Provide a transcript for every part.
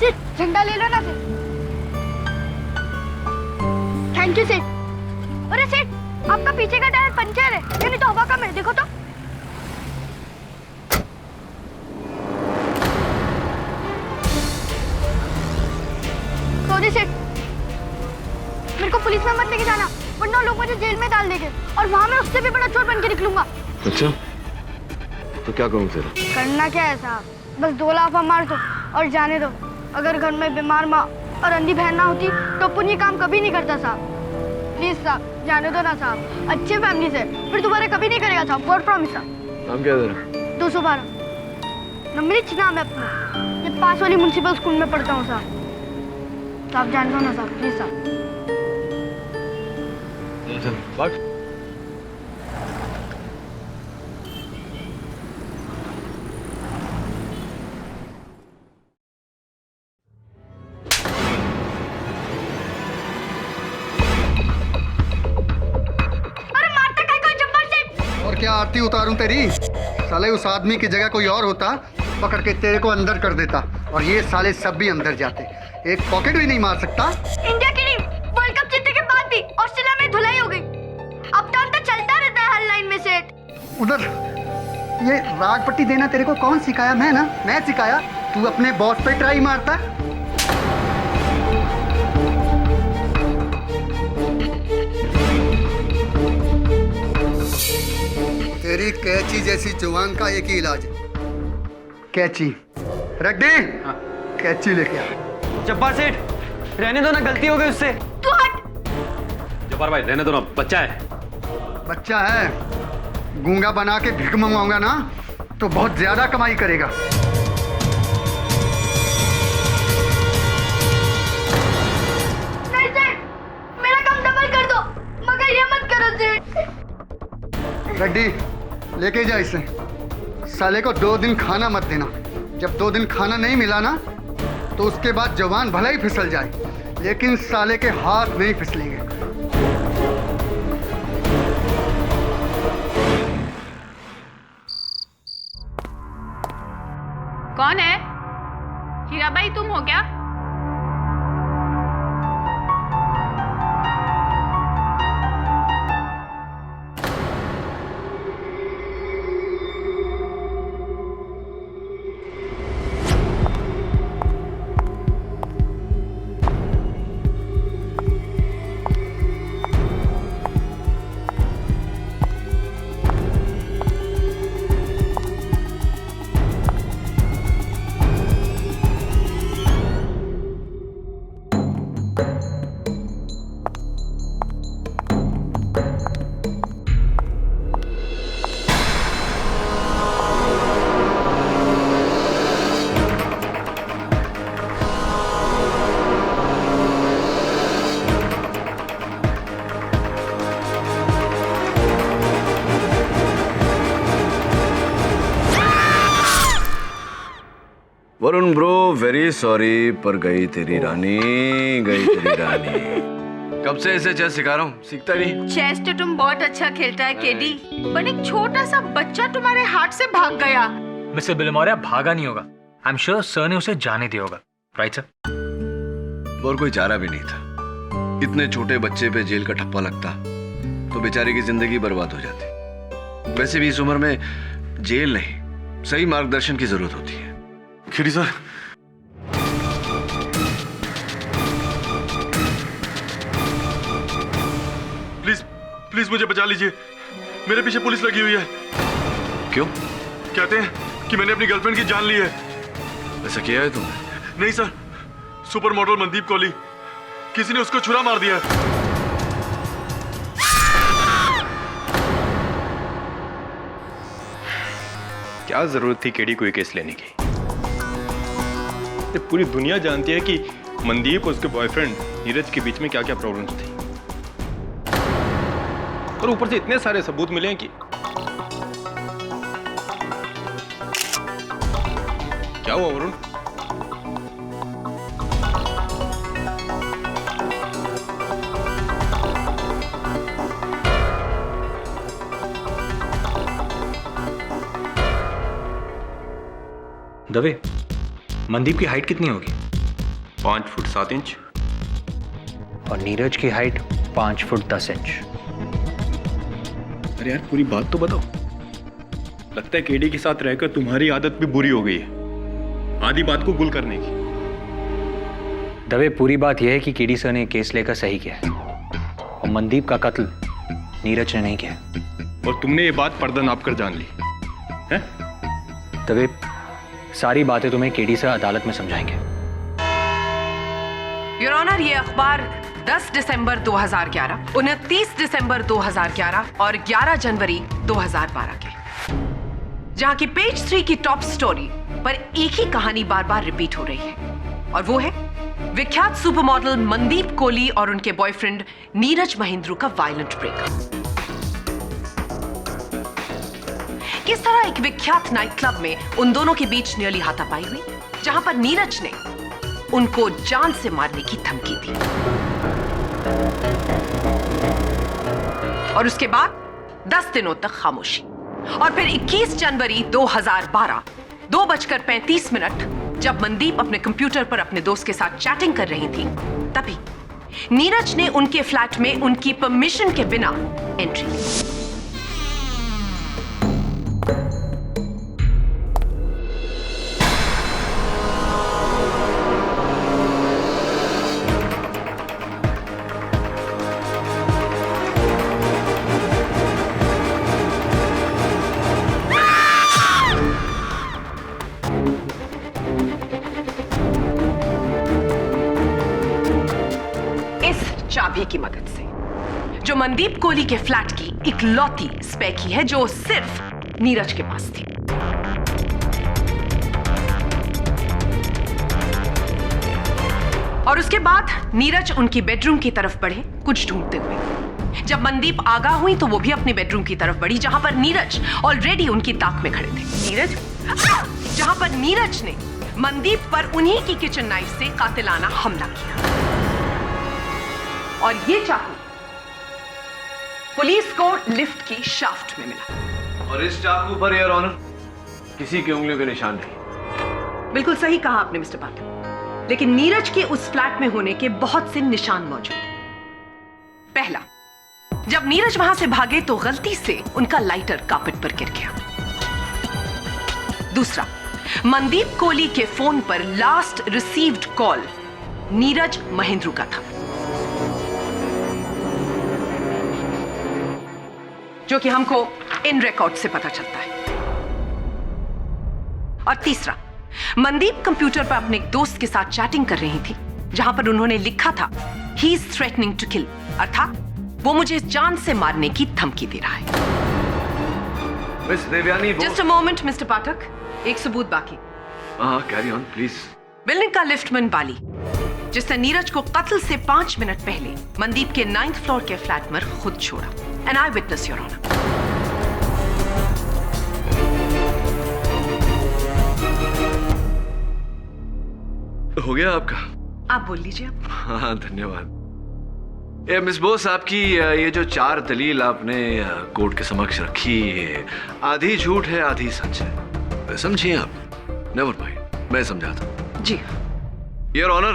सेठ झंडा ले लो ना सेठ। थैंक यू सेठ। अरे सेठ, आपका पीछे का टायर पंचर है, ये नहीं तो हवा कम है, देखो तो। सॉरी सेठ, मेरे को पुलिस में मत लेके जाना, वरना लोग मुझे जेल में डाल देंगे और वहां मैं उससे भी बड़ा चोर बन के निकलूंगा। अच्छा, तो क्या करूं फिर? करना क्या है साहब, बस 2 लाफा मार दो और जाने दो। अगर घर में बीमार माँ और अंधी बहन ना होती तो पुण्य काम कभी नहीं करता साहब। प्लीज साहब जाने दो ना साहब, अच्छे फैमिली से, फिर दोबारा कभी नहीं करेगा साहब, गॉड प्रॉमिस साहब। नाम क्या है तेरा? 212 नमृच नाम है अपना, ये पास वाली म्युनिसिपल स्कूल में पढ़ता हूँ साहब। साहब जान दो ना साहब, प्लीज साहब। चल भाग। क्या आरती उतारूं तेरी? साले उस आदमी की जगह कोई और होता, पकड़ के तेरे को अंदर कर देता, और ये साले सब भी अंदर जाते। एक पॉकेट भी नहीं मार सकता। इंडिया की टीम वर्ल्ड कप जीतने के बाद भी ऑस्ट्रेलिया में धुलाई हो गई। अब तो चलता रहता है हर लाइन में सेठ। उधर ये राग पट्टी देना तेरे को कौन सिखाया? मैं सिखाया? तू अपने बॉस पे ट्राई मारता। तेरी कैची जैसी जुबान का एक ही इलाज है, कैची। रेड्डी, कैची लेके आ। जब्बार सेठ, रहने दो ना, गलती हो गई उससे। तू हट। जब्बार भाई रहने दो ना, बच्चा है। बच्चा है? गूंगा बना के भिख मंगवाऊंगा ना तो बहुत ज्यादा कमाई करेगा। नहीं सेठ, मेरा काम डबल कर दो, मगर ये मत करो सेठ। रेड्डी लेके जा इसे। साले को 2 दिन खाना मत देना। जब 2 दिन खाना नहीं मिला ना तो उसके बाद जवान भले ही फिसल जाए, लेकिन साले के हाथ नहीं फिसलेंगे। कौन है? हीराबाई तुम हो क्या? वरुण ब्रो वेरी सॉरी, पर गई तेरी रानी, गई तेरी रानी। कब से इसे चेस सिखा रहा हूँ, सीखता नहीं। चेस तो तुम बहुत अच्छा खेलता है केडी, पर एक छोटा सा बच्चा तुम्हारे हाथ से भाग गया। मिस्टर बिलमोरिया भागा नहीं होगा, आई एम श्योर सर ने उसे जाने दिया होगा, राइट सर? और कोई चारा भी नहीं था। इतने छोटे बच्चे पे जेल का ठप्पा लगता तो बेचारे की जिंदगी बर्बाद हो जाती। वैसे भी इस उम्र में जेल नहीं, सही मार्गदर्शन की जरूरत होती है। खिरी सर, प्लीज प्लीज मुझे बचा लीजिए, मेरे पीछे पुलिस लगी हुई है। क्यों? कहते हैं कि मैंने अपनी गर्लफ्रेंड की जान ली है। ऐसा किया है तुमने? नहीं सर, सुपर मॉडल मनदीप कौली, किसी ने उसको छुरा मार दिया। क्या जरूरत थी केडी को ये केस लेने की? पूरी दुनिया जानती है कि मनदीप और उसके बॉयफ्रेंड नीरज के बीच में क्या क्या प्रॉब्लम्स थी, और ऊपर से इतने सारे सबूत मिले हैं कि क्या हुआ वरुण? दवे, मनदीप की हाइट कितनी होगी? 5 फुट 7 इंच। और नीरज की हाइट 5 फुट 10 इंच। अरे यार पूरी बात तो बताओ। लगता है केडी के साथ रहकर तुम्हारी आदत भी बुरी हो गई है, आधी बात को गुल करने की। दवे, पूरी बात यह है कि केडी सर ने केस लेकर सही किया है और मनदीप का कत्ल नीरज ने नहीं किया। और तुमने ये बात पर्दा नाप कर जान ली है? दवे, सारी बातें तुम्हें केडी सर अदालत में समझाएंगे। योर ऑनर, ये अखबार 10 दिसंबर 2011, 29 दिसंबर 2011 और 11 जनवरी 2012 के, जहां की पेज 3 की टॉप स्टोरी पर एक ही कहानी बार बार रिपीट हो रही है, और वो है विख्यात सुपर मॉडल मनदीप कोहली और उनके बॉयफ्रेंड नीरज महेंद्रू का वायलेंट ब्रेकअप। किस तरह एक विख्यात नाइट क्लब में उन दोनों के बीच नियरली हाथापाई हुई, जहां पर नीरज ने उनको जान से मारने की धमकी दी, और उसके बाद 10 दिनों तक खामोशी। और फिर 21 जनवरी 2012 2:35 जब मनदीप अपने कंप्यूटर पर अपने दोस्त के साथ चैटिंग कर रही थी, तभी नीरज ने उनके फ्लैट में उनकी परमिशन के बिना एंट्री ली। चाबी की मदद से, जो मनदीप कोहली के फ्लैट की इकलौती स्पेयर की है, जो सिर्फ नीरज के पास थी। और उसके बाद नीरज उनकी बेडरूम की तरफ बढ़े कुछ ढूंढते हुए। जब मनदीप आगाह हुई तो वो भी अपनी बेडरूम की तरफ बढ़ी, जहां पर नीरज ऑलरेडी उनकी ताक में खड़े थे। जहां पर नीरज ने मनदीप पर उन्हीं की किचन नाइफ से कातिलाना हमला किया, और ये चाकू पुलिस को लिफ्ट की शाफ्ट में मिला। और इस चाकू पर योर ऑनर किसी की उंगलियों के निशान नहीं। बिल्कुल सही कहा आपने मिस्टर पाठक, लेकिन नीरज के उस फ्लैट में होने के बहुत से निशान मौजूद हैं। पहला, जब नीरज वहां से भागे तो गलती से उनका लाइटर कार्पेट पर गिर गया। दूसरा, मनदीप कोहली के फोन पर last received call Neeraj Mahendru का था, जो कि हमको इन रिकॉर्ड से पता चलता है। और तीसरा, मनदीप कंप्यूटर पर अपने एक दोस्त के साथ चैटिंग कर रही थी, जहां पर उन्होंने लिखा था he is threatening to kill, अर्थात वो मुझे जान से मारने की धमकी दे रहा है। Miss Devyani, just a moment mister Pathak, एक सबूत बाकी। Carry on please. बिल्डिंग का लिफ्टमैन बाली, जिसने नीरज को कत्ल से 5 मिनट पहले मनदीप के 9th फ्लोर के फ्लैट में खुद छोड़ा। An eyewitness your honour. हो गया आपका? आप बोल लीजिए। हाँ, धन्यवाद। मिस बोस, आपकी ये जो 4 दलील आपने कोर्ट के समक्ष रखी है, आधी झूठ है आधी सच है, समझिए आप। नेवर माइंड, मैं समझाता हूँ। जी योर ऑनर,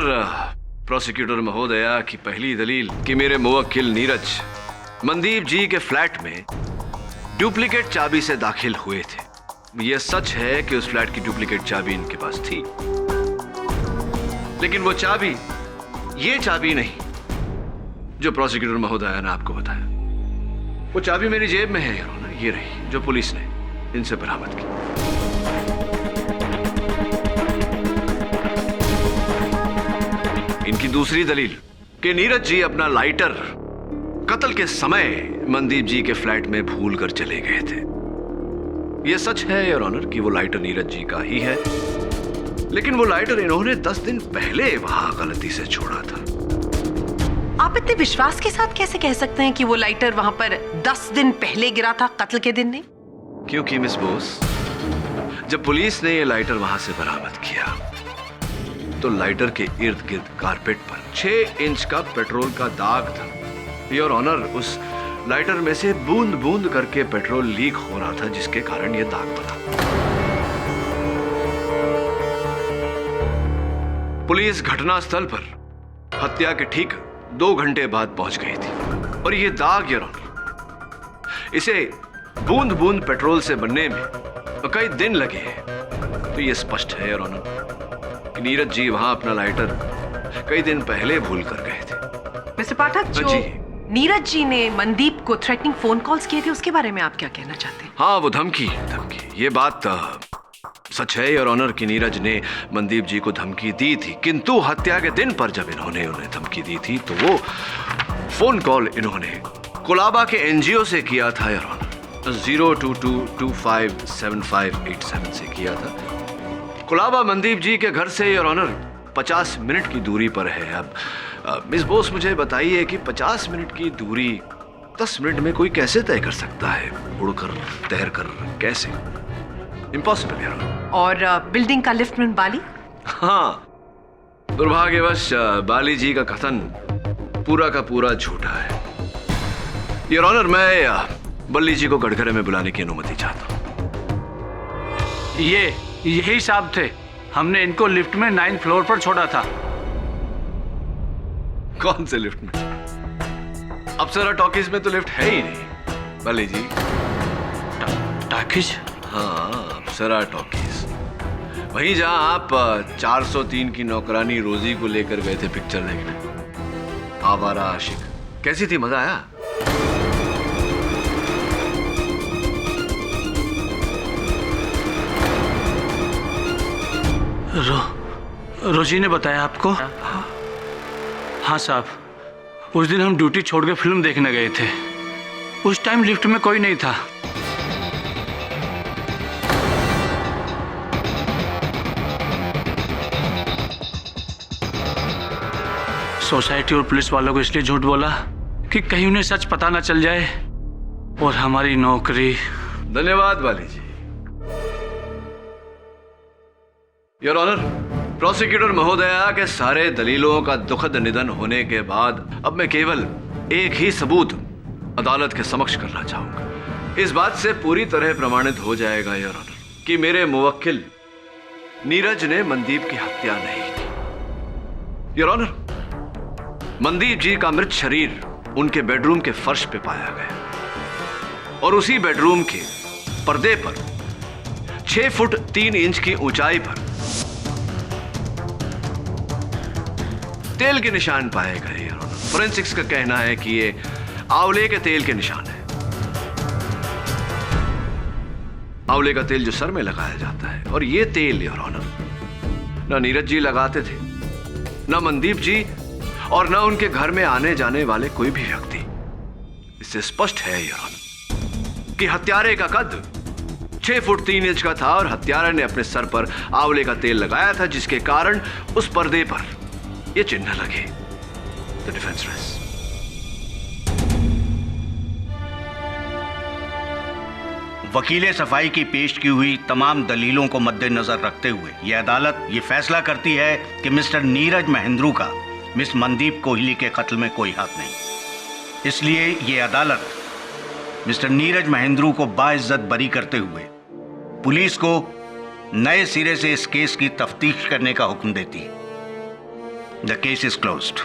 प्रोसिक्यूटर महोदया की पहली दलील कि मेरे मुवक्किल नीरज मनदीप जी के फ्लैट में डुप्लीकेट चाबी से दाखिल हुए थे। यह सच है कि उस फ्लैट की डुप्लीकेट चाबी इनके पास थी, लेकिन वो चाबी ये चाबी नहीं जो प्रोसिक्यूटर महोदया ने आपको बताया। वो चाबी मेरी जेब में है योर ऑनर, ये रही जो पुलिस ने इनसे बरामद की। इनकी दूसरी दलील कि नीरज जी अपना लाइटर कत्ल के समय मनदीप जी के फ्लैट में भूल कर चले गए थे। यह सच है योर ऑनर कि वो लाइटर नीरज जी का ही है, लेकिन वो लाइटर इन्होंने 10 दिन पहले वहां गलती से छोड़ा था। आप इतने विश्वास के साथ कैसे कह सकते हैं कि वो लाइटर वहां पर 10 दिन पहले गिरा था, कत्ल के दिन नहीं? क्योंकि मिस बोस, जब पुलिस ने ये लाइटर वहां से बरामद किया तो लाइटर के इर्द गिर्द कारपेट पर 6 इंच का पेट्रोल का दाग था। योर ऑनर, उस लाइटर में से बूंद बूंद करके पेट्रोल लीक हो रहा था, जिसके कारण यह दाग बना। पुलिस घटनास्थल पर हत्या के ठीक 2 घंटे बाद पहुंच गई थी और ये दाग, योर ऑनर, इसे बूंद बूंद पेट्रोल से बनने में कई दिन लगे हैं। तो ये स्पष्ट है, योर ऑनर, कि नीरज जी वहां अपना लाइटर कई दिन पहले भूल कर गए थे। मिस्टर पाठक, जो जी। नीरज जी ने मनदीप को थ्रेटनिंग फोन कॉल्स किए थे, उसके बारे में आप क्या कहना चाहते हैं? हाँ, वो धमकी। ये बात सच है, योर ऑनर, कि नीरज ने मनदीप जी को धमकी दी थी, किंतु हत्या के दिन पर जब इन्होंने उन्हें धमकी दी थी तो वो फोन कॉल इन्होंने कोलाबा के एनजीओ से किया था, योर ऑनर, 022257587 से किया था। कोलाबा मनदीप जी के घर से, योर ऑनर, 50 मिनट की दूरी पर है। अब मिस बोस, मुझे बताइए कि 50 मिनट की दूरी 10 मिनट में कोई कैसे तय कर सकता है? उड़कर, तैरकर, कैसे? Impossible, your honour. और बिल्डिंग का लिफ्टमैन बाली? हाँ, दुर्भाग्यवश बाली जी का कथन पूरा का पूरा झूठा है, योर ऑनर। मैं बल्ली जी को गड़गड़े में बुलाने की अनुमति चाहता हूँ। यही साहब थे, हमने इनको लिफ्ट में 9th फ्लोर पर छोड़ा था। कौन से लिफ्ट में? अप्सरा टॉकीज में तो लिफ्ट है ही नहीं, बल्ली जी। टॉकीज? हाँ, अप्सरा टॉकीज, वहीं जहां आप 403 की नौकरानी रोजी को लेकर गए थे पिक्चर देखने। आवारा आशिक कैसी थी? मजा आया? रोजी ने बताया आपको? हाँ साहब, उस दिन हम ड्यूटी छोड़ के फिल्म देखने गए थे। उस टाइम लिफ्ट में कोई नहीं था। सोसाइटी और पुलिस वालों को इसलिए झूठ बोला कि कहीं उन्हें सच पता ना चल जाए और हमारी नौकरी। धन्यवाद बाली जी। योर ऑनर, प्रोसिक्यूटर महोदया के सारे दलीलों का दुखद निधन होने के बाद अब मैं केवल एक ही सबूत अदालत के समक्ष करना चाहूंगा। इस बात से पूरी तरह प्रमाणित हो जाएगा, योर ऑनर, कि मेरे मुवक्किल नीरज ने मनदीप की हत्या नहीं की। योर ऑनर, मनदीप जी का मृत शरीर उनके बेडरूम के फर्श पे पाया गया और उसी बेडरूम के पर्दे पर 6 फुट 3 इंच की ऊंचाई पर तेल के निशान पाए गए। फोरेंसिक्स का कहना है कि ये आंवले के तेल के निशान है। आंवले का तेल जो सर में लगाया जाता है, और ये तेल, योर ऑनर, ना नीरज जी लगाते थे, ना मनदीप जी, और ना उनके घर में आने जाने वाले कोई भी व्यक्ति। इससे स्पष्ट है, योर ऑनर, कि हत्यारे का कद 6 फुट 3 इंच का था और हत्यारे ने अपने सर पर आंवले का तेल लगाया था, जिसके कारण उस पर्दे पर ये चिन्ह लगे। The defence rest. वकीले सफाई की पेश की हुई तमाम दलीलों को मद्देनजर रखते हुए यह अदालत ये फैसला करती है कि मिस्टर नीरज महेंद्रू का मिस मनदीप कोहली के कत्ल में कोई हाथ नहीं। इसलिए ये अदालत मिस्टर नीरज महेंद्रू को बाइज्जत बरी करते हुए पुलिस को नए सिरे से इस केस की तफ्तीश करने का हुक्म देती है। The case is closed.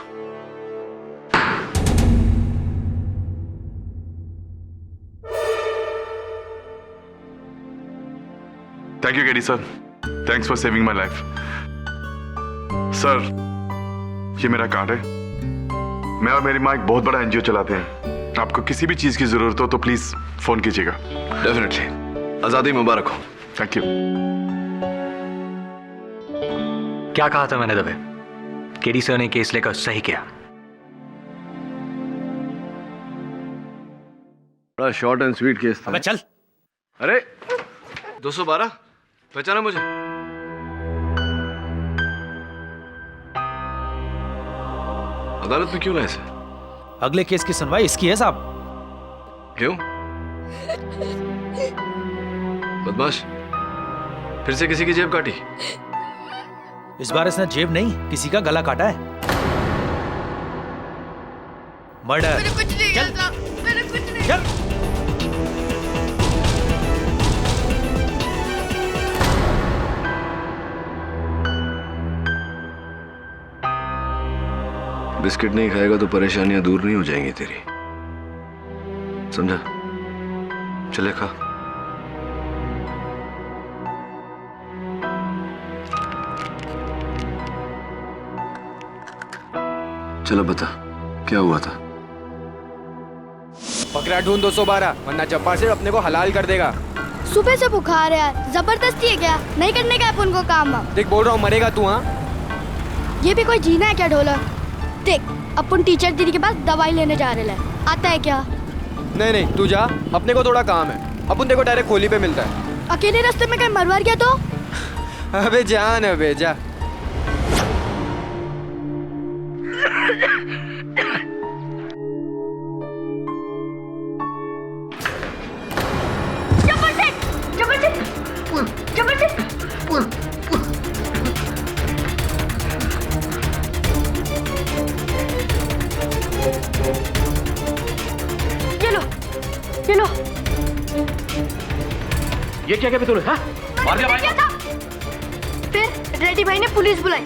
Thank you KD sir, thanks for saving my life. Sir, ये मेरा कार्ड है। मैं और मेरी माँ एक बहुत बड़ा एनजीओ चलाते हैं। आपको किसी भी चीज की जरूरत हो तो प्लीज फोन कीजिएगा। डेफिनेटली। आजादी मुबारक हो। Thank you. क्या कहा था मैंने दबे? केडी सर ने केस लेकर सही किया। बड़ा शॉर्ट एंड स्वीट केस था। अबे चल। अरे 212 पहचाना मुझे? अदालत में क्यों लाए थे? अगले केस की सुनवाई इसकी है साहब। क्यों? बदमाश, फिर से किसी की जेब काटी? इस बार इसने जेब नहीं, किसी का गला काटा है। मर्डर। मैंने कुछ नहीं किया साहब, मैंने कुछ नहीं। चल। बिस्किट नहीं खाएगा तो परेशानियां दूर नहीं हो जाएंगी तेरी, समझा? चले खा। चलो बता क्या हुआ था? पकड़ा ढूंढ 212, वरना जब्बार सिर्फ अपने को हलाल कर देगा। सुबह से बुखार है, जबरदस्ती है क्या? नहीं करने का अपन को काम। देख बोल रहा हूँ मरेगा तू। हाँ ये भी कोई जीना है क्या ढोलक? देख अपन टीचर दीदी के पास दवाई लेने जा रहे हैं, आता है क्या? नहीं नहीं तू जा, अपने को थोड़ा काम है। अपन देखो डायरेक्ट खोली पे मिलता है। अकेले रास्ते में कहीं मरवर गया तो? अबे जान अबे जा। ये लो। ये क्या तूने? हाँ? मार दिया भाई को। फिर रेड्डी भाई ने पुलिस बुलाई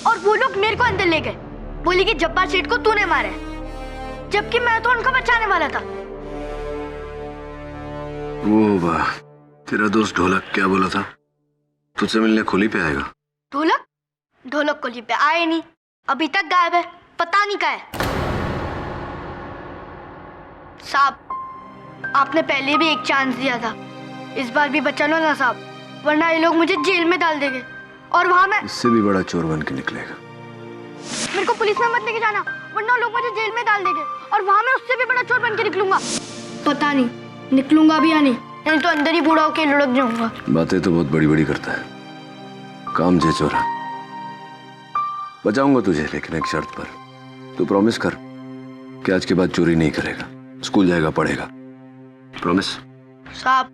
और वो लोग मेरे को अंदर ले गए। बोली कि जब्बार सेठ को तूने मारा है, जबकि मैं तो उनको बचाने वाला था। वो वाह, तेरा दोस्त ढोलक क्या बोला था? तुझसे मिलने खोली पे आएगा। ढोलक? ढोलक खोली पे आए नहीं, अभी तक गायब है, पता नहीं कहाँ है। साहब आपने पहले भी एक चांस दिया था, इस बार भी बचा लो ना साहब, वरना ये लोग मुझे जेल में डाल देंगे और वहाँ मैं इससे भी बड़ा चोर बन के निकलेगा। मेरे को पुलिस में मत लेके जाना, वरना लोग मुझे जेल में डाल देंगे और वहाँ मैं उससे भी बड़ा चोर बन के निकलूंगा। पता नहीं निकलूंगा भी या नहीं, नहीं तो अंदर ही बूढ़ा होके लुढ़क जाऊंगा। बातें तो बहुत बड़ी बड़ी करता है, काम जे चोरा। बचाऊंगा तुझे, लेकिन एक शर्त पर। तू प्रॉमिस कर कि आज के बाद चोरी नहीं करेगा, स्कूल जाएगा, पढ़ेगा। प्रॉमिस? साहब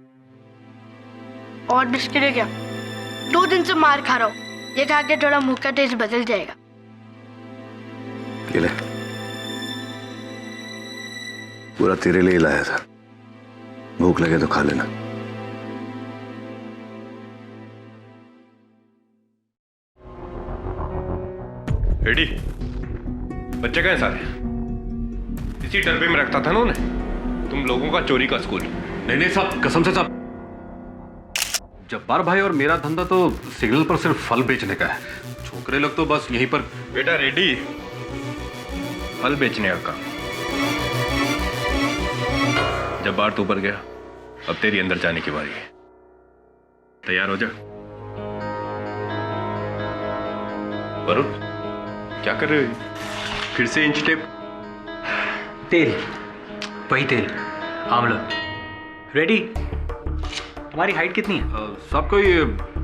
और बिस्किट है क्या? 2 दिन से मार खा रहा हूँ, ये खा के थोड़ा मुंह का टेस्ट बदल जाएगा। ये ले, पूरा तेरे लिए लाया था, भूख लगे तो खा लेना। रेडी? बच्चे कहाँ हैं सारे? इसी डरबे में रखता था ना उन्हें, तुम लोगों का चोरी का स्कूल। नहीं नहीं साहब, कसम से साहब, जब्बार भाई और मेरा धंधा तो सिग्नल पर सिर्फ फल बेचने का है। छोकरे लोग तो बस यहीं पर। बेटा रेडी, फल बेचने का काम। जब्बार तो ऊपर गया, अब तेरी अंदर जाने की बारी है। तैयार हो जा। वरुण क्या कर रहे हो? फिर से इंच टेप? तेल, वही तेल, आंवला। रेडी? तुम्हारी हाइट कितनी है? साहब कोई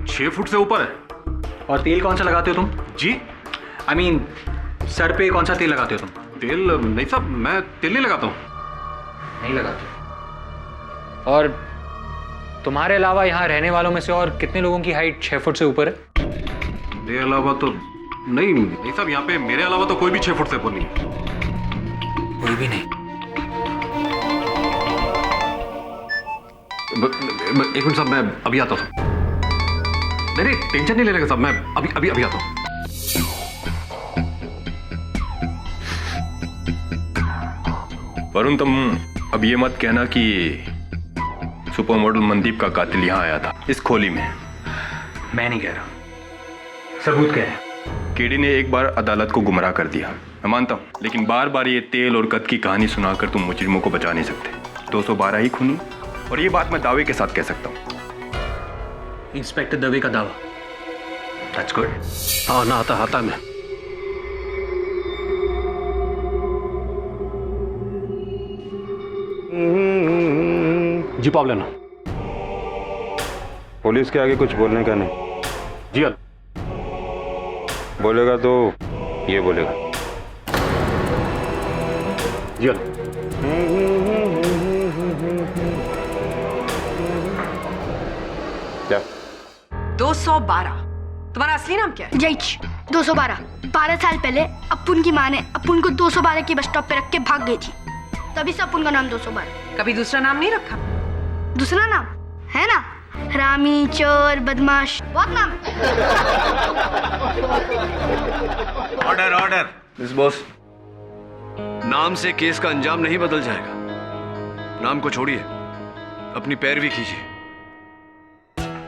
6 फुट से ऊपर है। और तेल कौन सा लगाते हो तुम? जी? I mean, सर पे कौन सा तेल लगाते हो तुम? तेल नहीं साहब, मैं तेल नहीं लगाता हूँ। नहीं लगाते? और तुम्हारे अलावा यहाँ रहने वालों में से और कितने लोगों की हाइट 6 फुट से ऊपर है? मेरे अलावा तो नहीं साहब, यहाँ पे मेरे अलावा तो कोई भी 6 फुट से ऊपर नहीं। कोई भी नहीं? एक मिनट साहब, मैं अभी आता हूँ। नहीं टेंशन नहीं लेने का साहब, मैं अभी आता हूँ। वरुण तुम अब ये मत कहना कि सुपर मॉडल मनदीप का कातिल यहाँ आया था इस खोली में। मैं नहीं कह रहा, सबूत क्या है? केडी ने एक बार अदालत को गुमराह कर दिया, मैं मानता हूँ, लेकिन बार बार ये तेल और कद की कहानी सुनाकर तुम मुजरिमों को बचा नहीं सकते। 212 ही खूनी, और ये बात मैं दावे के साथ कह सकता हूँ। इंस्पेक्टर दवे का दावा? That's good. हाँ ना आता मैं। जी पाव लेना। पुलिस के आगे कुछ बोलने का नहीं। जी हल। बोलेगा तो ये बोलेगा। जी हल। 212। तुम्हारा असली नाम क्या है? जैच 212। 12 साल पहले अपुन की माँ ने अपुन को 212 की बस स्टॉप पे रख के भाग गई थी, तभी से अपुन का नाम 212। कभी दूसरा नाम नहीं रखा? दूसरा नाम है ना, रामी, चोर, बदमाश, बहुत नाम है। Order order. मिस बॉस, नाम से केस का अंजाम नहीं बदल जाएगा। नाम को छोड़िए, अपनी पैरवी कीजिए।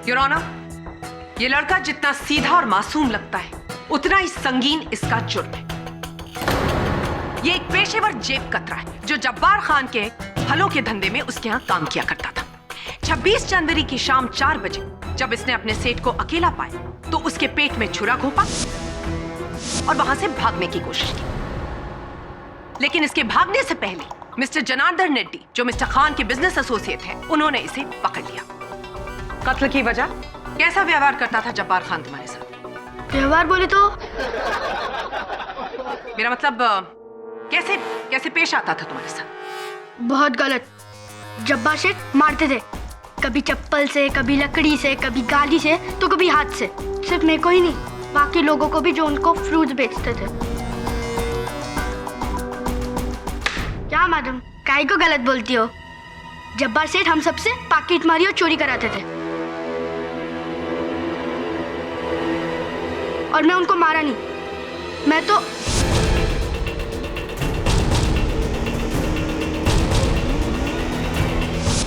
योर ऑनर, ये लड़का जितना सीधा और मासूम लगता है उतना ही संगीन इसका जुर्म है। ये एक पेशेवर जेब कतरा है जो जब्बार खान के फलों के धंधे में उसके यहां काम किया करता था। 26 जनवरी की शाम 4 बजे जब इसने अपने सेठ को अकेला पाया तो उसके पेट में छुरा घोंपा और वहां से भागने की कोशिश की। लेकिन इसके भागने से पहले मिस्टर जनार्दन रेड्डी, जो मिस्टर खान के बिजनेस एसोसिएट हैं, उन्होंने इसे पकड़ लिया। कत्ल की वजह, कैसा व्यवहार करता था जब्बार खान तुम्हारे साथ? व्यवहार बोले तो मेरा मतलब कैसे कैसे पेश आता था तुम्हारे साथ? बहुत गलत। जब्बार शेठ मारते थे, कभी चप्पल से, कभी लकड़ी से, कभी गाली से, तो कभी हाथ से। सिर्फ मेरे को ही नहीं, बाकी लोगों को भी जो उनको फ्रूट्स बेचते थे। क्या मैडम, काहे को गलत बोलती हो? जब्बार सेठ हम सबसे पाकिट मारी और चोरी कराते थे और मैं उनको मारा नहीं। मैं तो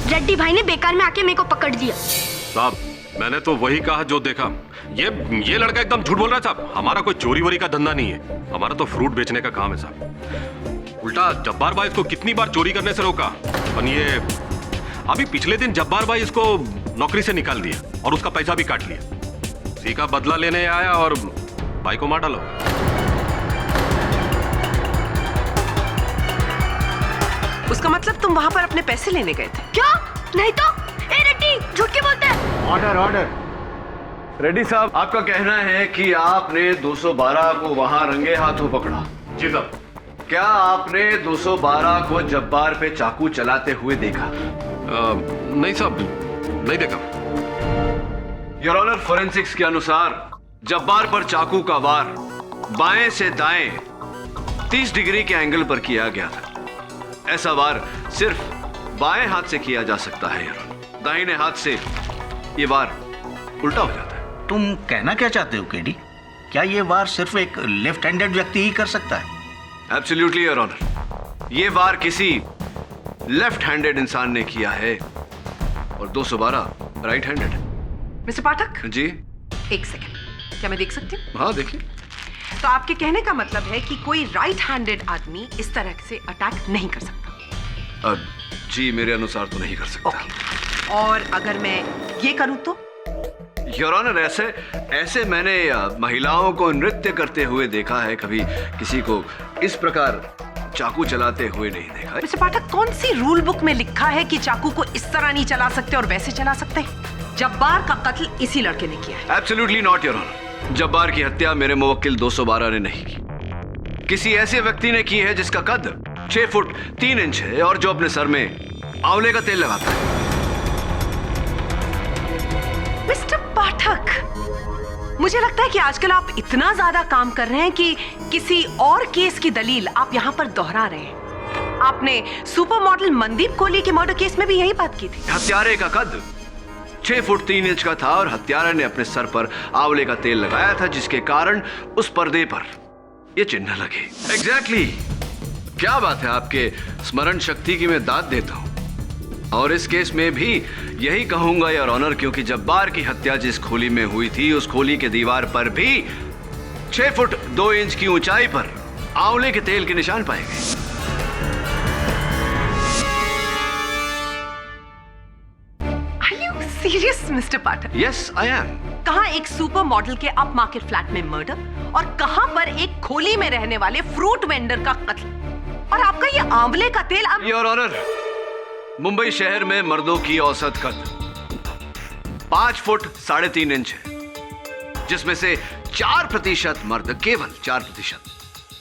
रेड्डी भाई ने बेकार में आके मेरे को पकड़ दिया। साहब, मैंने तो वही कहा जो देखा। ये लड़का एकदम झूठ बोल रहा है साहब। हमारा कोई चोरी वोरी का धंधा नहीं है, हमारा तो फ्रूट बेचने का काम है साहब। उल्टा जब्बार भाई इसको कितनी बार चोरी करने से रोका, और ये अभी पिछले दिन जब्बार भाई इसको नौकरी से निकाल दिया और उसका पैसा भी काट लिया। उसी का बदला लेने आया और भाई को मार डालो। उसका मतलब तुम वहां पर अपने पैसे लेने गए थे? क्या? नहीं तो। ए रेड्डी, झूठ क्यों बोलते हैं? Order order. रेड्डी साहब, आपका कहना है कि आपने 212 को वहां रंगे हाथों पकड़ा? जी साहब। क्या आपने 212 को जब्बार पे चाकू चलाते हुए देखा? नहीं साहब, नहीं देखा। योर ऑनर, फोरेंसिक्स के अनुसार जब्बार पर चाकू का वार बाएं से दाएं 30 डिग्री के एंगल पर किया गया था। ऐसा वार सिर्फ बाएं हाथ से किया जा सकता है। दाहिने हाथ से ये वार उल्टा हो जाता है। तुम कहना क्या चाहते हो केडी? क्या ये वार सिर्फ एक लेफ्ट हैंडेड व्यक्ति ही कर सकता है? एब्सोल्युटली योर ऑनर, ये वार किसी लेफ्ट हैंडेड इंसान ने किया है और 212 right handed. Mister Pathak ji, एक सेकंड, क्या मैं देख सकती हूँ? हाँ देखिए। तो आपके कहने का मतलब है कि कोई राइट हैंडेड आदमी इस तरह से अटैक नहीं कर सकता? जी, मेरे अनुसार तो नहीं कर सकता। और अगर मैं ये करूं तो? योर ऑनर, ऐसे मैंने महिलाओं को नृत्य करते हुए देखा है, कभी किसी को इस प्रकार चाकू चलाते हुए नहीं देखा। मिस्टर पाठक, कौन सी रूल बुक में लिखा है कि चाकू को इस तरह नहीं चला सकते और वैसे चला सकते हैं? जब्बार का कत्ल इसी लड़के ने किया है। Absolutely not your honour. Jabbar की हत्या मेरे मुवक्किल 212 ने नहीं की, किसी ऐसे व्यक्ति ने की है जिसका कद 6 फुट 3 इंच है और जो अपने सर में आंवले का तेल लगाता है। मिस्टर पाठक, मुझे लगता है कि आजकल आप इतना ज्यादा काम कर रहे हैं कि किसी और केस की दलील आप यहाँ पर दोहरा रहे हैं। आपने सुपर मॉडल मनदीप कोहली के मर्डर केस में भी यही बात की थी। हत्यारे का कद 6 फुट 3 इंच का था और हत्यारा ने अपने सर पर आंवले का तेल लगाया था, जिसके कारण उस पर्दे पर ये चिन्ह लगे। एग्जैक्टली। क्या बात है, आपके स्मरण शक्ति की मैं दाद देता हूं। और इस केस में भी यही कहूंगा योर ऑनर, क्योंकि जब्बार की हत्या जिस खोली में हुई थी उस खोली के दीवार पर भी 6 फुट 2 इंच की ऊंचाई पर आंवले के तेल के निशान पाए गए। Serious mister Pathak? Yes I am. कहां एक सुपर मॉडल के अप मार्केट फ्लैट में मर्डर और कहां पर एक खोली में रहने वाले फ्रूट वेंडर का कत्ल, और आपका ये आंवले का तेल। अब योर ऑनर, मुंबई शहर में मर्दों की औसत कद 5 फुट 3.5 इंच है, जिसमें से 4% मर्द, केवल 4%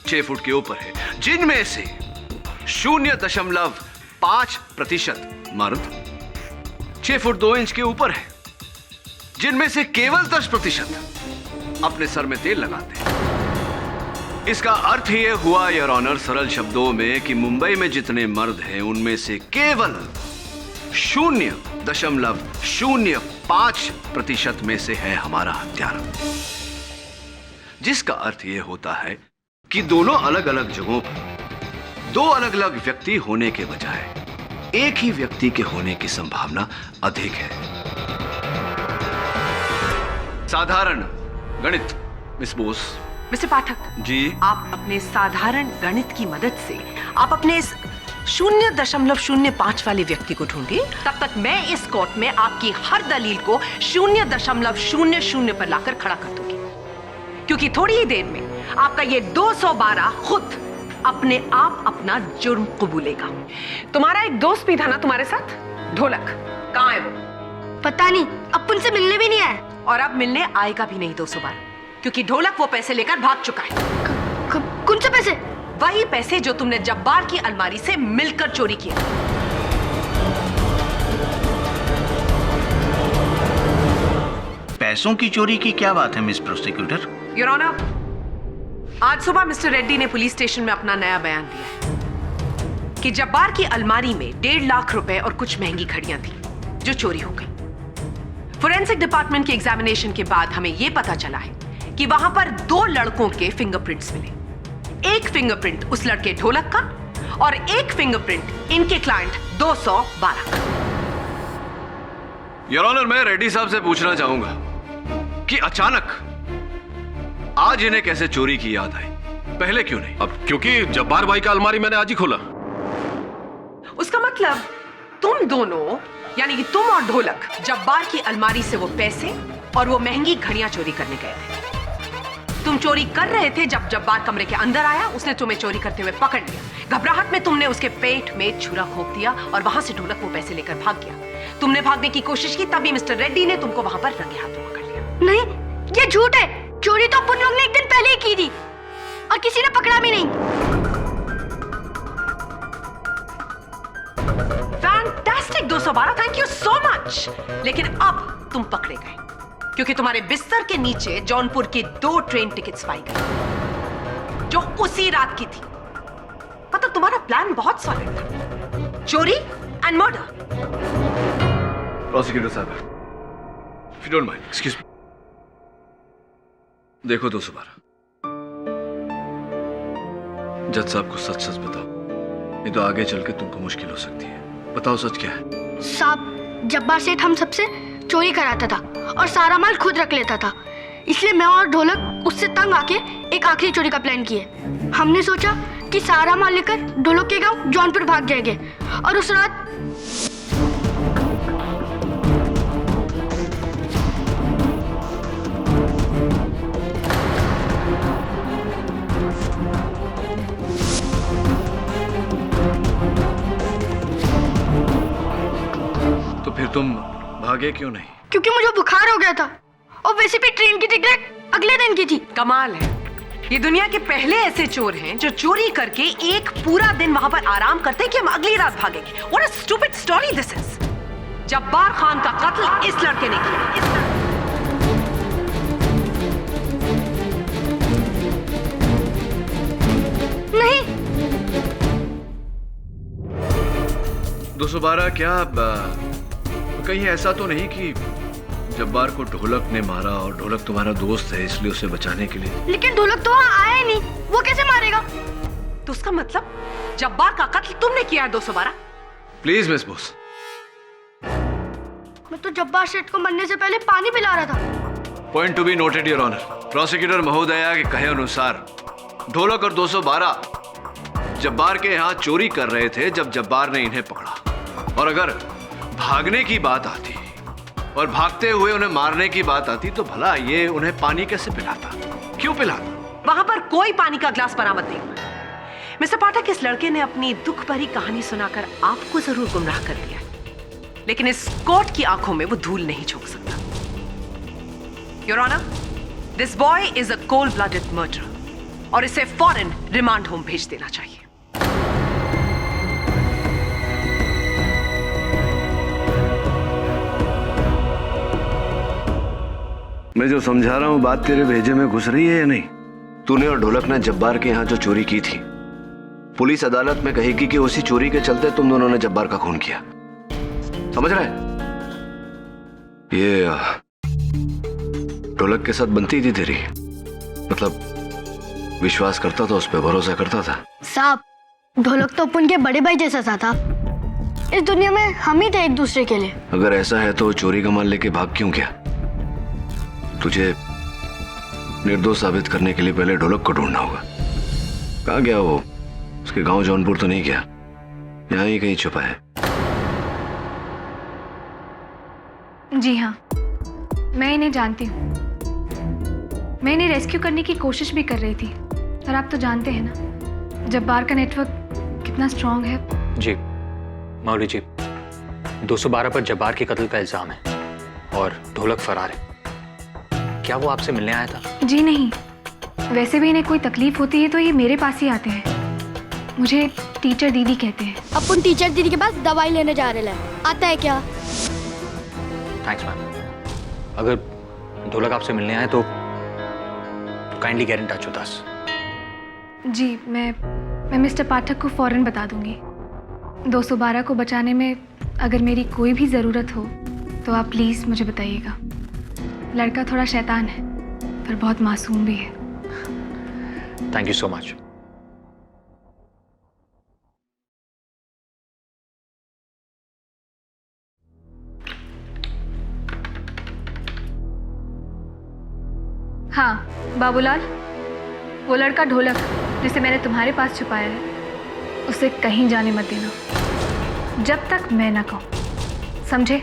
6 फुट के ऊपर है, जिनमें से 0.5% मर्द 6 फुट 2 इंच के ऊपर है, जिनमें से केवल 10% अपने सर में तेल लगाते हैं। इसका अर्थ यह हुआ योर ऑनर, सरल शब्दों में, कि मुंबई में जितने मर्द हैं उनमें से केवल 0.05% में से है हमारा हत्यारा, जिसका अर्थ यह होता है कि दोनों अलग अलग जगहों पर दो अलग अलग व्यक्ति होने के बजाय एक ही व्यक्ति के होने की संभावना अधिक है। साधारण गणित मिस बोस। मिस्टर पाठक जी, आप अपने साधारण गणित की मदद से आप अपने इस 0.05 वाले व्यक्ति को ढूंढिए। तब तक मैं इस कोर्ट में आपकी हर दलील को 0.00 पर लाकर खड़ा कर दूंगी, क्योंकि थोड़ी ही देर में आपका ये 212 खुद अपने आप अपना जुर्म कबूलेगा। तुम्हारा एक दोस्त भी था ना तुम्हारे साथ, ढोलक, कहाँ है वो? पता नहीं, अब उनसे मिलने भी नहीं आया। और अब मिलने आएगा भी नहीं 212, क्योंकि ढोलक वो पैसे लेकर भाग चुका है। कौन से पैसे? वही पैसे जो तुमने जब्बार की अलमारी से मिलकर चोरी किए। पैसों की चोरी की क्या बात है मिस प्रोसिक्यूटर? योर ऑनर, आज सुबह मिस्टर रेड्डी ने पुलिस स्टेशन में अपना नया बयान दिया है कि जब्बार की अलमारी में 1.5 लाख रुपए और कुछ महंगी घड़ियां थी जो चोरी हो गई। फोरेंसिक डिपार्टमेंट के एग्जामिनेशन के बाद हमें यह पता चला है कि वहां पर 2 लड़कों के फिंगरप्रिंट्स मिले। एक फिंगरप्रिंट उस लड़के ढोलक का और एक फिंगरप्रिंट इनके क्लाइंट 212 का। योर ऑनर, मैं रेड्डी साहब से पूछना चाहूंगा कि अचानक आज इन्हें कैसे चोरी की याद आई, पहले क्यों नहीं? अब क्योंकि जब्बार भाई का अलमारी मैंने आज ही खोला। उसका मतलब तुम दोनों, यानी कि तुम और ढोलक, जब्बार की अलमारी से वो पैसे और वो महंगी घड़ियां चोरी करने गए थे। तुम चोरी कर रहे थे जब जब्बार कमरे के अंदर आया, उसने तुम्हें चोरी करते हुए पकड़ लिया। घबराहट में तुमने उसके पेट में छुरा घोंप दिया और वहां से ढोलक वो पैसे लेकर भाग गया। तुमने भागने की कोशिश की, तभी मिस्टर रेड्डी ने तुमको वहां पर रंगे हाथों पकड़ लिया। नहीं, ये झूठ है। चोरी तो अपन लोग ने एक दिन पहले ही की थी और किसी ने पकड़ा भी नहीं। Fantastic 212, thank you so much. लेकिन अब तुम पकड़े गए क्योंकि तुम्हारे बिस्तर के नीचे जौनपुर की 2 ट्रेन टिकट्स पाई गई जो उसी रात की थी। मतलब तुम्हारा प्लान बहुत सॉलिड था, चोरी एंड मर्डर। प्रोसिक्यूटर साहब, if you don't mind, excuse me. देखो 212, जज साहब को सच सच बताओ, नहीं तो आगे चल के तुमको मुश्किल हो सकती है। बताओ सच क्या है? साहब, जब्बार सेठ हम सबसे चोरी कराता था और सारा माल खुद रख लेता था, इसलिए मैं और ढोलक उससे तंग आके एक आखिरी चोरी का प्लान किए। हमने सोचा कि सारा माल लेकर ढोलक के गांव जौनपुर भाग जाएंगे और उस रात तो फिर तुम भागे क्यों नहीं? क्योंकि मुझे बुखार हो गया था और वैसे भी ट्रेन की टिकट अगले दिन की थी। कमाल है, ये दुनिया के पहले ऐसे चोर हैं जो चोरी करके एक पूरा दिन वहां पर आराम करते हैं कि हम अगली रात भागेंगे। What a stupid story this is। Jabbar Khan का कत्ल इस लड़के ने किया। नहीं। 212 क्या कहीं ऐसा तो नहीं कि जब्बार को ढोलक ने मारा और ढोलक तुम्हारा दोस्त है इसलिए उसे बचाने के लिए? लेकिन ढोलक तो वहां आया ही नहीं, वो कैसे मारेगा? तो उसका मतलब जब्बार का कत्ल तुमने किया है 212? Please miss Bose. मैं तो जब्बार सेठ को मरने से पहले पानी पिला रहा था। Point to be noted your honour. Prosecutor महोदया के कहे अनुसार ढोलक और 212 जब्बार के यहाँ चोरी कर रहे थे जब जब्बार ने इन्हें पकड़ा, और अगर भागने की बात आती और भागते हुए उन्हें मारने की बात आती तो भला ये उन्हें पानी कैसे पिलाता, क्यों पिलाता? वहां पर कोई पानी का ग्लास बरामद नहीं हुआ। मिस्टर पाठक, इस लड़के ने अपनी दुख भरी कहानी सुनाकर आपको जरूर गुमराह कर दिया, लेकिन इस कोर्ट की आंखों में वो धूल नहीं झोंक सकता। Your honour, this boy is a cold blooded murderer और इसे फौरन रिमांड होम भेज देना चाहिए। मैं जो समझा रहा हूं बात तेरे भेजे में घुस रही है या नहीं? तूने और ढोलक ने जब्बार के यहाँ जो चोरी की थी, पुलिस अदालत में कहेगी कि उसी चोरी के चलते तुम दोनों ने जब्बार का खून किया। समझ रहे? ये ढोलक के साथ बनती थी तेरी, मतलब विश्वास करता था, उस पर भरोसा करता था। साहब, ढोलक तो अपन के बड़े भाई जैसा सा था। इस दुनिया में हम ही थे एक दूसरे के लिए। अगर ऐसा है तो चोरी का माल लेके भाग क्यों गया? तुझे निर्दोष साबित करने के लिए पहले ढोलक को ढूंढना होगा। कहाँ गया वो? उसके गांव जौनपुर तो नहीं गया, यहाँ ही कहीं छुपा है। जी हाँ, मैं इन्हें जानती हूँ। मैं इन्हें रेस्क्यू करने की कोशिश भी कर रही थी, और आप तो जानते हैं ना जब्बार का नेटवर्क कितना स्ट्रांग है। जी मौलवी जी, 212 पर जब्बार के कत्ल का इल्जाम है और ढोलक फरार है। क्या वो आपसे मिलने आया था? जी नहीं, वैसे भी इन्हें कोई तकलीफ होती है तो ये मेरे पास ही आते हैं। मुझे टीचर दीदी कहते हैं। अपन टीचर दीदी के पास दवाई लेने जा रहे हैं, आता है क्या? Thanks ma'am. अगर ढोलक आपसे मिलने आए तो kindly get in touch with us. जी मैं मिस्टर पाठक को फौरन बता दूंगी। 212 को बचाने में अगर मेरी कोई भी ज़रूरत हो तो आप प्लीज़ मुझे बताइएगा। लड़का थोड़ा शैतान है पर बहुत मासूम भी है। Thank you so much. हाँ बाबूलाल, वो लड़का ढोलक जिसे मैंने तुम्हारे पास छुपाया है, उसे कहीं जाने मत देना जब तक मैं ना कहूं, समझे?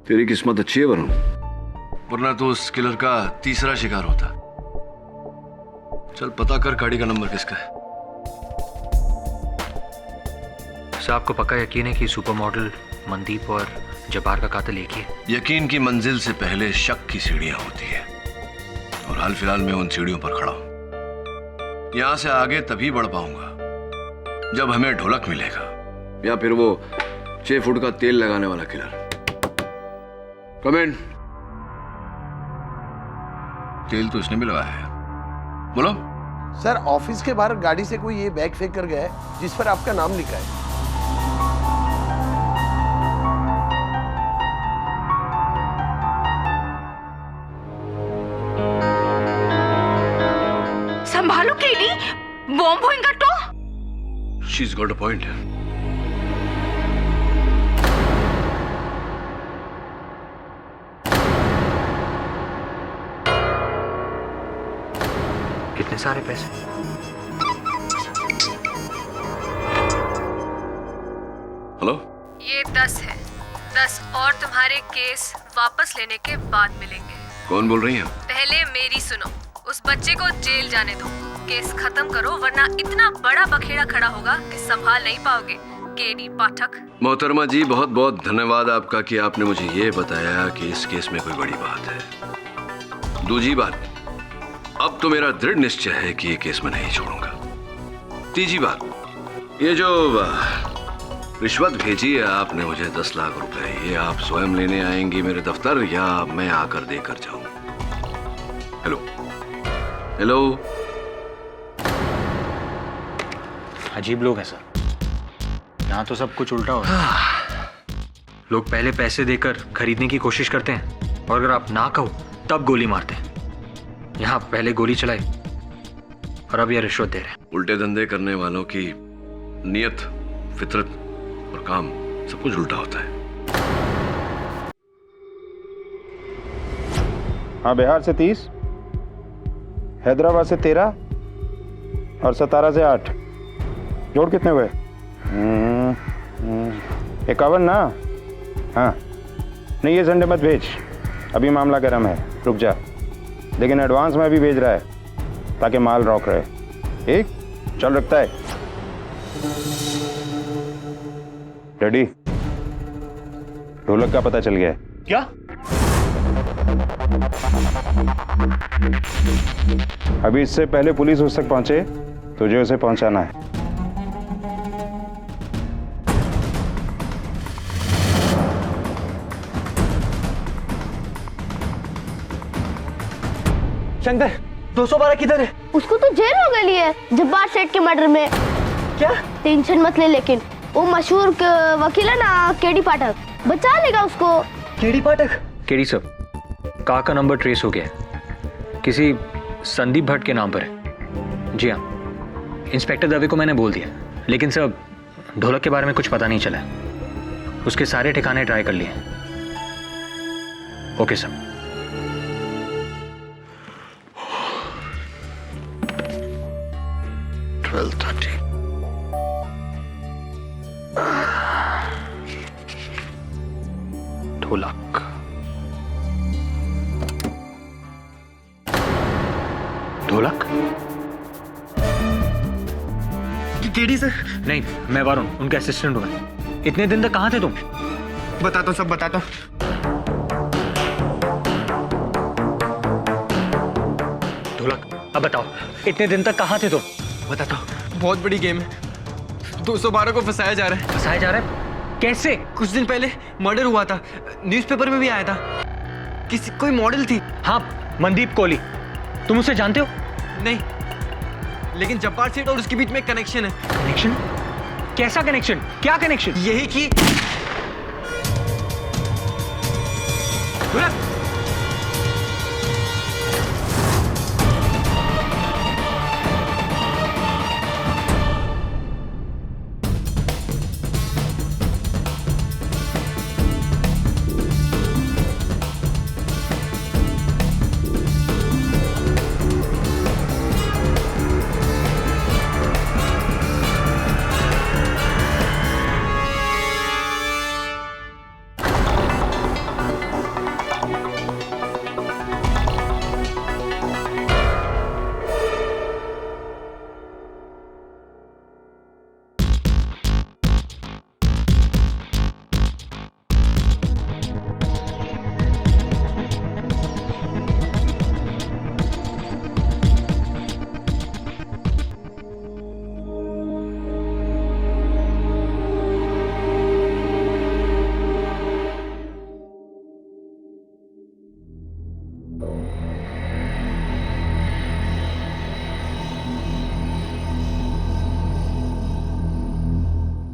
तेरी किस्मत अच्छी है वरुण, वरना तो उस किलर का तीसरा शिकार होता। चल पता कर गाड़ी का नंबर किसका है। सर आपको पक्का यकीन है कि सुपर मॉडल मनदीप और जब्बार का कातिल एक ही है? यकीन की मंजिल से पहले शक की सीढ़ियां होती है, और हाल फिलहाल मैं उन सीढ़ियों पर खड़ा हूं। यहां से आगे तभी बढ़ पाऊंगा जब हमें ढोलक मिलेगा, या फिर वो 6 फुट का तेल लगाने वाला किलर। कमेंट। तेल तो इसने भी लगाया है। बोलो सर, ऑफिस के बाहर गाड़ी से कोई ये बैग फेंक कर गया है जिस पर आपका नाम लिखा है। संभालो केडी, बॉम्ब होएगा तो। शीज गॉट अ पॉइंट। कितने सारे पैसे? हेलो, ये 10 है। 10 और तुम्हारे केस वापस लेने के बाद मिलेंगे। कौन बोल रही हैं? पहले मेरी सुनो। उस बच्चे को जेल जाने दो, केस खत्म करो, वरना इतना बड़ा बखेड़ा खड़ा होगा कि संभाल नहीं पाओगे। केडी पाठक। मोहतरमा जी, बहुत बहुत धन्यवाद आपका कि आपने मुझे ये बताया कि इस केस में कोई बड़ी बात है। दूसरी बात, अब तो मेरा दृढ़ निश्चय है कि ये केस मैं नहीं छोड़ूंगा। तीसरी बात, ये जो रिश्वत भेजी है आपने मुझे 10 लाख रुपए, ये आप स्वयं लेने आएंगी मेरे दफ्तर या मैं आकर देकर जाऊं? Hello hello. अजीब लोग हैं सर, यहाँ तो सब कुछ उल्टा होता है। लोग पहले पैसे देकर खरीदने की कोशिश करते हैं, और अगर आप ना कहो तब गोली मारते हैं। यहाँ पहले गोली चलाई और अब ये रिश्वत दे रहे हैं। उल्टे धंधे करने वालों की नियत, फितरत और काम सब कुछ उल्टा होता है। हाँ, बिहार से 30, हैदराबाद से 13 और 17 से 8। जोड़ कितने हुए? 51 ना? हाँ नहीं, ये संडे मत भेज, अभी मामला गर्म है, रुक जा। लेकिन एडवांस में भी भेज रहा है ताकि माल रॉक रहे। ठीक, चल रखता है। रेडी? ढोलक का पता चल गया है। क्या? अभी इससे पहले पुलिस उस तक पहुंचे तुझे उसे पहुंचाना है। शंकर 212 किधर है? उसको तो जेल हो गई है जब्बार सेठ के मर्डर में। क्या? टेंशन मत ले, लेकिन वो मशहूर वकील है ना केडी पाठक, बचा लेगा उसको। केडी पाठक? केडी साहब, कार का नंबर ट्रेस हो गया है, किसी संदीप भट्ट के नाम पर है। जी हाँ, इंस्पेक्टर दवे को मैंने बोल दिया, लेकिन सर ढोलक के बारे में कुछ पता नहीं चला। उसके सारे ठिकाने ट्राई कर लिए। Okay sir. ढोलक ढोलक केडी सर? नहीं, मैं वरुण, उनका असिस्टेंट हूँ। इतने दिन तक कहाँ थे तुम? बताता हूँ, सब बताता हूँ। ढोलक, अब बताओ, इतने दिन तक कहाँ थे तुम? बताता हूँ। बहुत बड़ी गेम है। 212 को फंसाया जा रहा है। फंसाया जा रहा है? कैसे? कुछ दिन पहले मर्डर हुआ था, न्यूज़पेपर में भी आया था। किसी कोई मॉडल थी। हाँ, मनदीप कोहली। तुम उसे जानते हो? नहीं, लेकिन जब्बार सेठ और उसके बीच में एक कनेक्शन है। कनेक्शन? कैसा कनेक्शन? क्या कनेक्शन? यही कि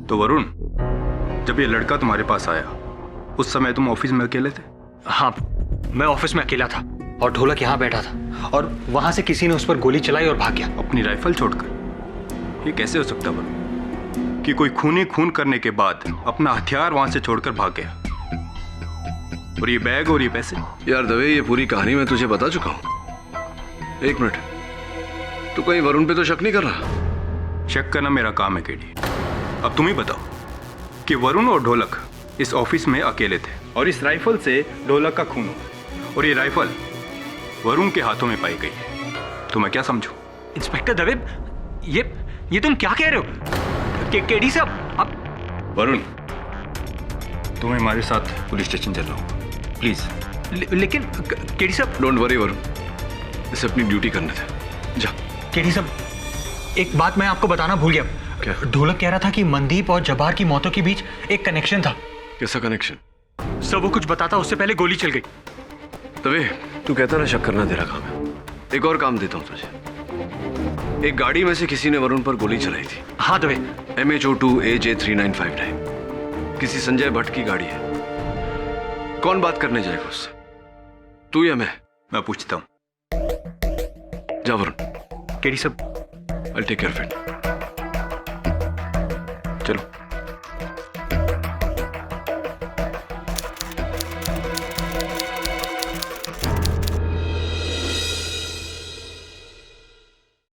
तो वरुण, जब ये लड़का तुम्हारे पास आया उस समय तुम ऑफिस में अकेले थे? हाँ, मैं ऑफिस में अकेला था और ढोलक यहाँ बैठा था और वहां से किसी ने उस पर गोली चलाई और भाग गया। अपनी राइफल छोड़कर? ये कैसे हो सकता वरुण कि कोई खूनी खून करने के बाद अपना हथियार वहां से छोड़कर भाग गया? और ये बैग और ये पैसे? यार दवे, ये पूरी कहानी मैं तुझे बता चुका हूं। एक मिनट, तू कहीं वरुण पे तो शक नहीं कर रहा? शक करना मेरा काम है केडी। अब तुम ही बताओ कि वरुण और ढोलक इस ऑफिस में अकेले थे और इस राइफल से ढोलक का खून हुआ और ये राइफल वरुण के हाथों में पाई गई है, तो मैं क्या समझूं? इंस्पेक्टर दवे, ये तुम क्या कह रहे हो? केडी साहब, अब वरुण, तुम्हें हमारे साथ पुलिस स्टेशन चल रहा हूँ, प्लीज। लेकिन केडी साहब। डोंट वरी वरुण, इसे अपनी ड्यूटी करने दे, जा। केडी साहब, एक बात मैं आपको बताना भूल गया। क्या? ढोलक कह रहा था कि मनदीप और जब्बार की मौतों के बीच एक कनेक्शन था। कैसा कनेक्शन? सर वो कुछ बताता, उससे पहले गोली चल गई। तभी तू कहता ना शक करना तेरा काम है। एक और काम देता हूं तुझे। एक गाड़ी में से किसी ने वरुण पर गोली चलाई थी। हाँ तभी। MH02 AJ3959 किसी संजय भट्ट की गाड़ी है। कौन बात करने जाएगा उससे, तू या मैं पूछता हूं। जा वरुण। केडी साहब, I'll take care of it.